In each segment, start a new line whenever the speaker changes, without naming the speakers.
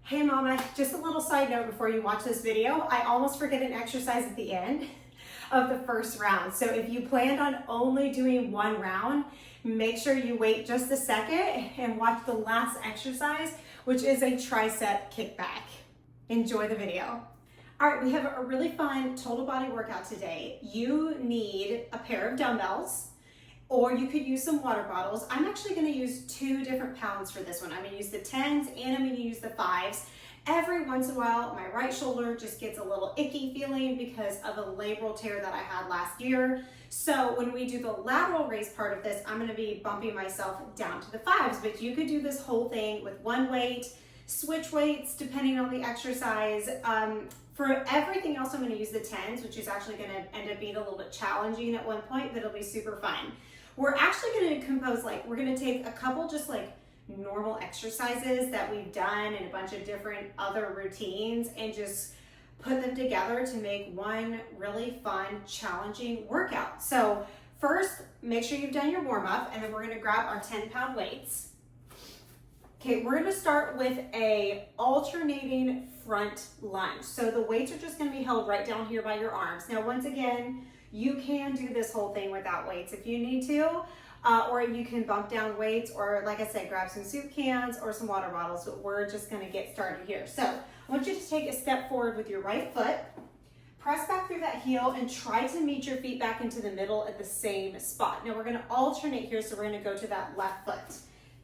Hey mama, just a little side note before you watch this video. I almost forget an exercise at the end of the first round. So if you planned on only doing one round, make sure you wait just a second and watch the last exercise, which is a tricep kickback. Enjoy the video. All right, we have a really fun total body workout today. You need a pair of dumbbells, or you could use some water bottles. I'm actually gonna use 2 different pounds for this one. I'm gonna use the 10s and I'm gonna use the 5s. Every once in a while, my right shoulder just gets a little icky feeling because of a labral tear that I had last year. So when we do the lateral raise part of this, I'm gonna be bumping myself down to the 5s, but you could do this whole thing with one weight, switch weights depending on the exercise. For everything else, I'm gonna use the 10s, which is actually gonna end up being a little bit challenging at one point, but it'll be super fun. We're actually gonna compose, we're gonna take a couple just normal exercises that we've done and a bunch of different other routines and just put them together to make one really fun, challenging workout. So first, make sure you've done your warm up, and then we're gonna grab our 10-pound weights. Okay, we're gonna start with a alternating front lunge. So the weights are just gonna be held right down here by your arms. Now, once again, you can do this whole thing without weights if you need to, or you can bump down weights, or like I said, grab some soup cans or some water bottles, but we're just gonna get started here. So I want you to take a step forward with your right foot, press back through that heel, and try to meet your feet back into the middle at the same spot. Now we're gonna alternate here, so we're gonna go to that left foot,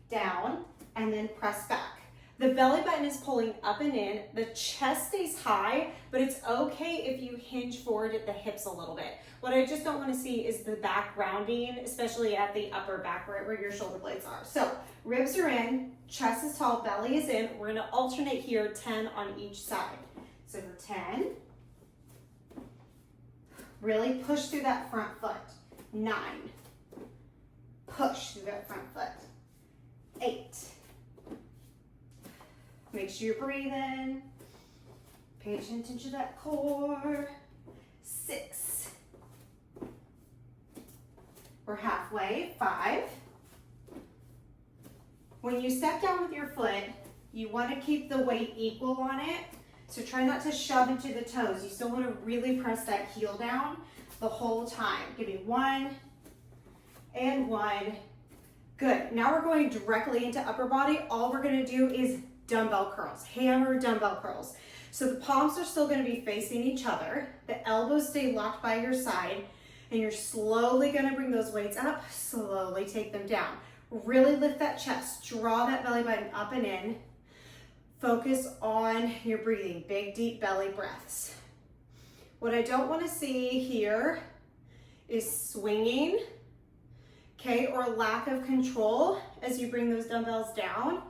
down, and then press back. The belly button is pulling up and in, the chest stays high, but it's okay if you hinge forward at the hips a little bit. What I just don't wanna see is the back rounding, especially at the upper back, right where your shoulder blades are. So ribs are in, chest is tall, belly is in. We're gonna alternate here, 10 on each side. So for 10, really push through that front foot. 9, push through that front foot. 8, make sure you're breathing. Pay attention to that core. 6, we're halfway. 5. When you step down with your foot, you want to keep the weight equal on it. So try not to shove into the toes. You still want to really press that heel down the whole time. Give me 1 and 1. Good. Now we're going directly into upper body. All we're going to do is dumbbell curls, hammer dumbbell curls. So the palms are still going to be facing each other. The elbows stay locked by your side, and you're slowly going to bring those weights up, slowly take them down. Really lift that chest, draw that belly button up and in. Focus on your breathing, big deep belly breaths. What I don't want to see here is swinging, okay, or lack of control as you bring those dumbbells down.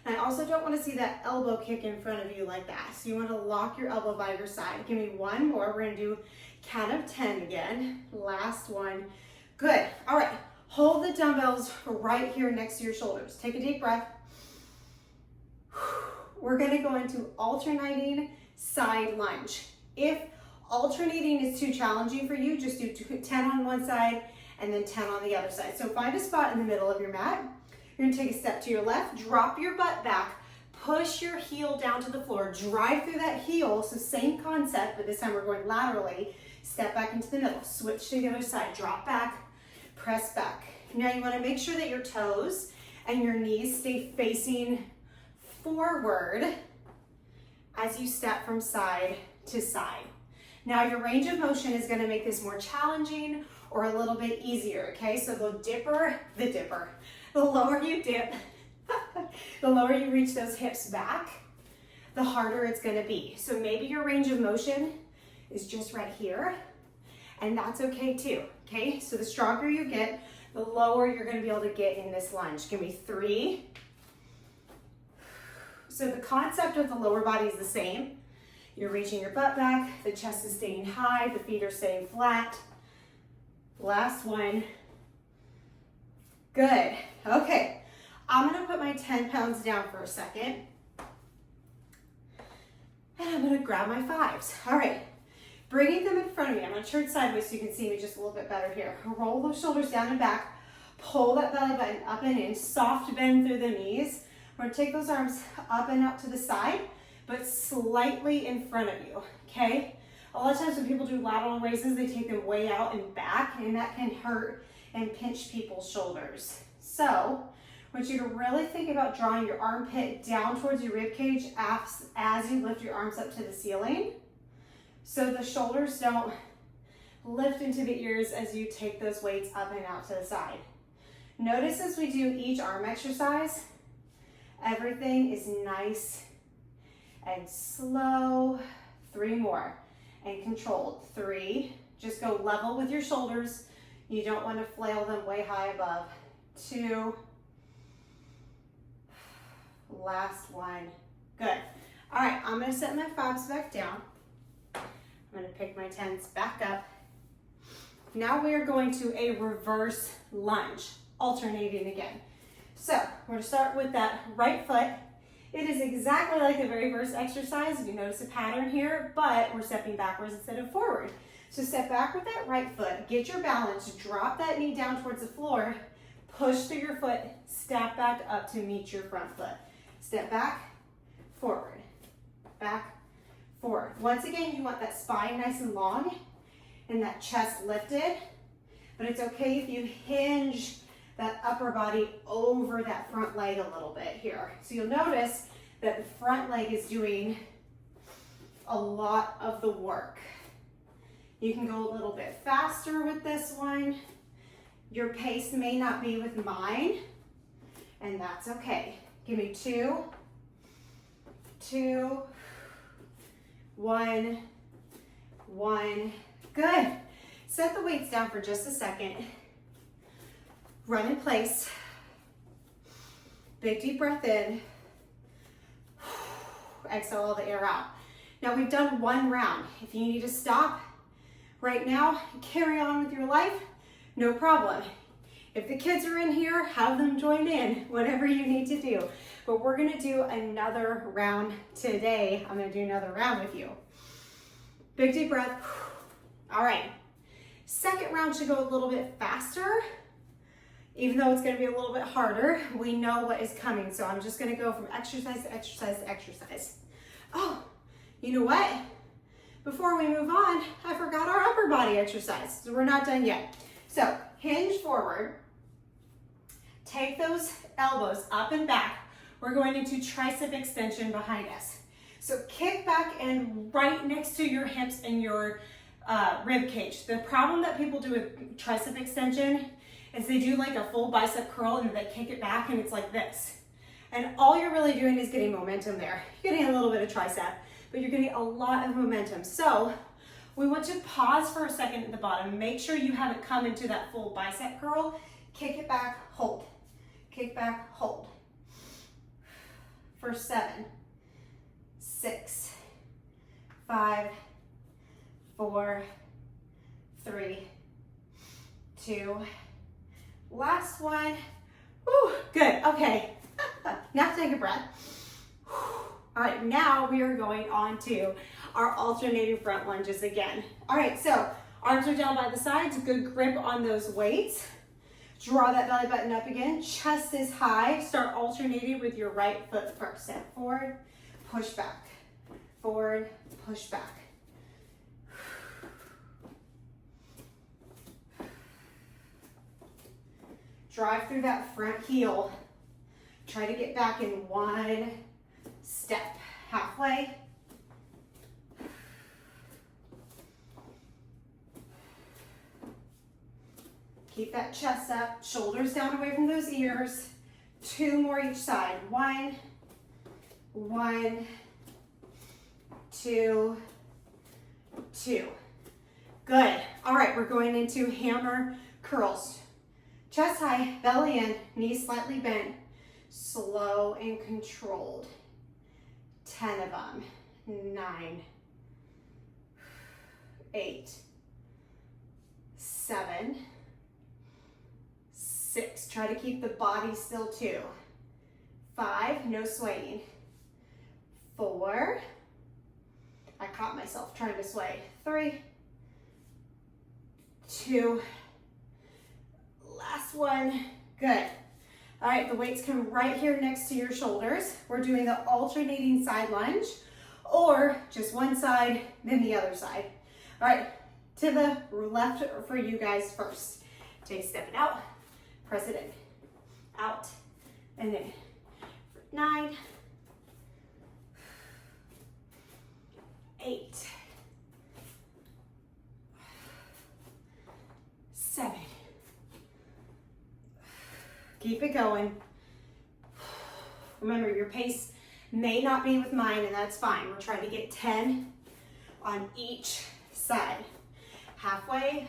And I also don't want to see that elbow kick in front of you like that. So you want to lock your elbow by your side. Give me 1 more. We're going to do count of 10 again. Last one. Good. All right. Hold the dumbbells right here next to your shoulders. Take a deep breath. We're going to go into alternating side lunge. If alternating is too challenging for you, just do 10 on one side and then 10 on the other side. So find a spot in the middle of your mat. You're gonna take a step to your left, drop your butt back, push your heel down to the floor, drive through that heel, so same concept, but this time we're going laterally. Step back into the middle, switch to the other side, drop back, press back. Now you wanna make sure that your toes and your knees stay facing forward as you step from side to side. Now your range of motion is gonna make this more challenging or a little bit easier, okay? So the lower you dip, the lower you reach those hips back, the harder it's gonna be. So maybe your range of motion is just right here, and that's okay too, okay? So the stronger you get, the lower you're gonna be able to get in this lunge. Give me 3. So the concept of the lower body is the same. You're reaching your butt back, the chest is staying high, the feet are staying flat. Last one. Good. Okay, I'm gonna put my 10 pounds down for a second. And I'm gonna grab my 5s. All right, bringing them in front of me. I'm gonna turn sideways so you can see me just a little bit better here. Roll those shoulders down and back. Pull that belly button up and in. Soft bend through the knees. We're gonna take those arms up and out to the side. but slightly in front of you, okay? A lot of times when people do lateral raises, they take them way out and back, and that can hurt and pinch people's shoulders. So I want you to really think about drawing your armpit down towards your rib cage as you lift your arms up to the ceiling, so the shoulders don't lift into the ears as you take those weights up and out to the side. Notice as we do each arm exercise, everything is nice and slow. 3 more, and controlled. 3, just go level with your shoulders. You don't want to flail them way high above. 2, last 1, good. All right, I'm gonna set my 5s back down. I'm gonna pick my 10s back up. Now we are going to a reverse lunge, alternating again. So we're gonna start with that right foot. It is exactly like the very first exercise. You notice a pattern here, but we're stepping backwards instead of forward. So step back with that right foot, get your balance, drop that knee down towards the floor, push through your foot, step back up to meet your front foot. Step back, forward, back, forward. Once again, you want that spine nice and long and that chest lifted, but it's okay if you hinge that upper body over that front leg a little bit here. So you'll notice that the front leg is doing a lot of the work. You can go a little bit faster with this one. Your pace may not be with mine, and that's okay. Give me 2, 2, 1, 1. Good. Set the weights down for just a second. Run in place. Big deep breath in. Exhale all the air out. Now we've done 1 round. If you need to stop right now, carry on with your life, no problem. If the kids are in here, have them join in, whatever you need to do. But we're gonna do another round today. I'm gonna do another round with you. Big deep breath. All right. Second round should go a little bit faster. Even though it's gonna be a little bit harder, we know what is coming. So I'm just gonna go from exercise to exercise to exercise. Oh, you know what? Before we move on, I forgot our upper body exercise. So we're not done yet. So hinge forward. Take those elbows up and back. We're going into tricep extension behind us. So kick back and right next to your hips and your rib cage. The problem that people do with tricep extension is they do like a full bicep curl and they kick it back and it's like this. And all you're really doing is getting momentum there. You're getting a little bit of tricep, but you're getting a lot of momentum. So we want to pause for a second at the bottom. Make sure you haven't come into that full bicep curl. Kick it back, hold. Kick back, hold. For 7, 6, 5, 4, 3, 2, last one. Whew, good, okay. Now take a breath. All right, now we are going on to our alternating front lunges again. All right, so arms are down by the sides, good grip on those weights. Draw that belly button up again, chest is high. Start alternating with your right foot first. Step forward, push back, forward, push back. Drive through that front heel. Try to get back in 1 step, halfway. Keep that chest up, shoulders down away from those ears. 2 more each side. 1, 1, 2, 2. Good. All right, we're going into hammer curls. Chest high, belly in, knees slightly bent, slow and controlled. 10 of them. 9, 8, 7, 6. Try to keep the body still. 2, 5, no swaying. 4, I caught myself trying to sway. 3, 2, last one. Good. All right, the weights come right here next to your shoulders. We're doing the alternating side lunge. or just one side, then the other side. All right, to the left for you guys first. Take a step out, press it in, out, and in. 9, 8, 7. Keep it going. Remember, your pace may not be with mine, and that's fine. We're trying to get 10 on each side. Halfway.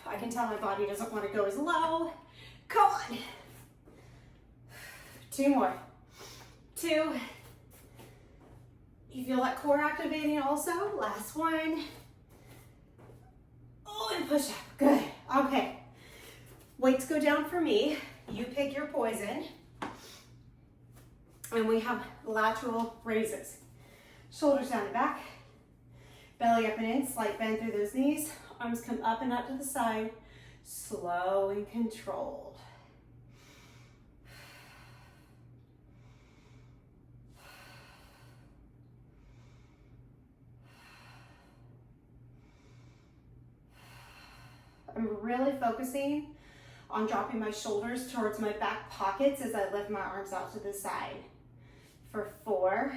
I can tell my body doesn't want to go as low. Come on. 2 more. 2. You feel that core activating also? Last one. Oh, and push up. Good. Okay. Weights go down for me. You pick your poison. And we have lateral raises. Shoulders down and back. Belly up and in. Slight bend through those knees. Arms come up and up to the side. Slow and controlled. I'm really focusing on dropping my shoulders towards my back pockets as I lift my arms out to the side. For 4,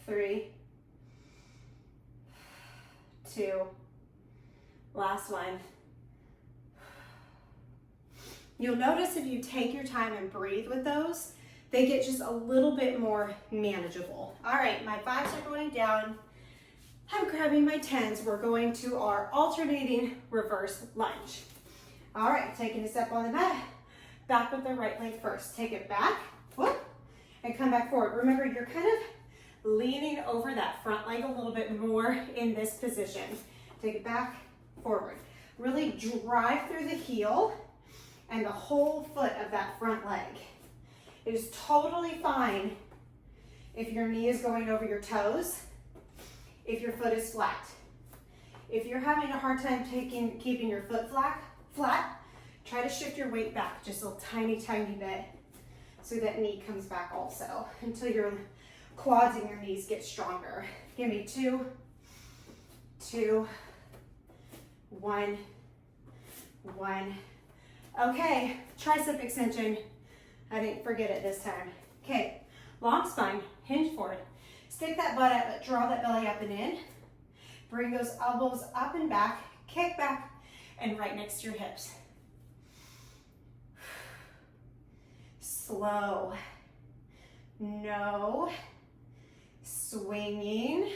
3, 2, last one. You'll notice if you take your time and breathe with those, they get just a little bit more manageable. All right, my 5s are going down. I'm grabbing my 10s. We're going to our alternating reverse lunge. All right, taking a step on the mat. Back with the right leg first. Take it back, whoop, and come back forward. Remember, you're kind of leaning over that front leg a little bit more in this position. Take it back, forward. Really drive through the heel and the whole foot of that front leg. It is totally fine if your knee is going over your toes, if your foot is flat. If you're having a hard time keeping your foot flat, try to shift your weight back just a tiny bit so that knee comes back also until your quads and your knees get stronger. Give me 2, 2, 1, 1. Okay, tricep extension. I didn't forget it this time. Okay, long spine, hinge forward. Stick that butt up, draw that belly up and in. Bring those elbows up and back, kick back, and right next to your hips. Slow. No. Swinging.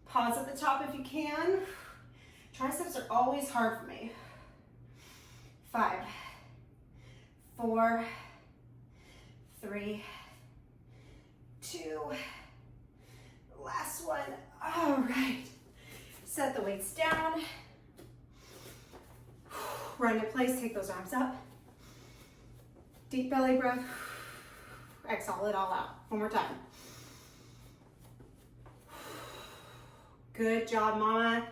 Pause at the top if you can. Triceps are always hard for me. 5, 4, 3, 2, last one. All right. Set the weights down. Run in place, take those arms up. Deep belly breath. Exhale it all out. One more time. Good job, mama.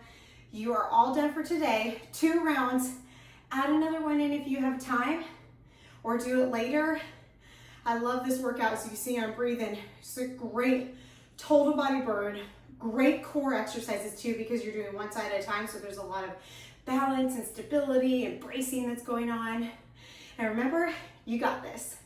You are all done for today. 2 rounds. Add another one in if you have time, or do it later. I love this workout. As you see, I'm breathing. It's a great total body burn. Great core exercises too, because you're doing one side at a time, so there's a lot of balance and stability and bracing that's going on. And remember, you got this.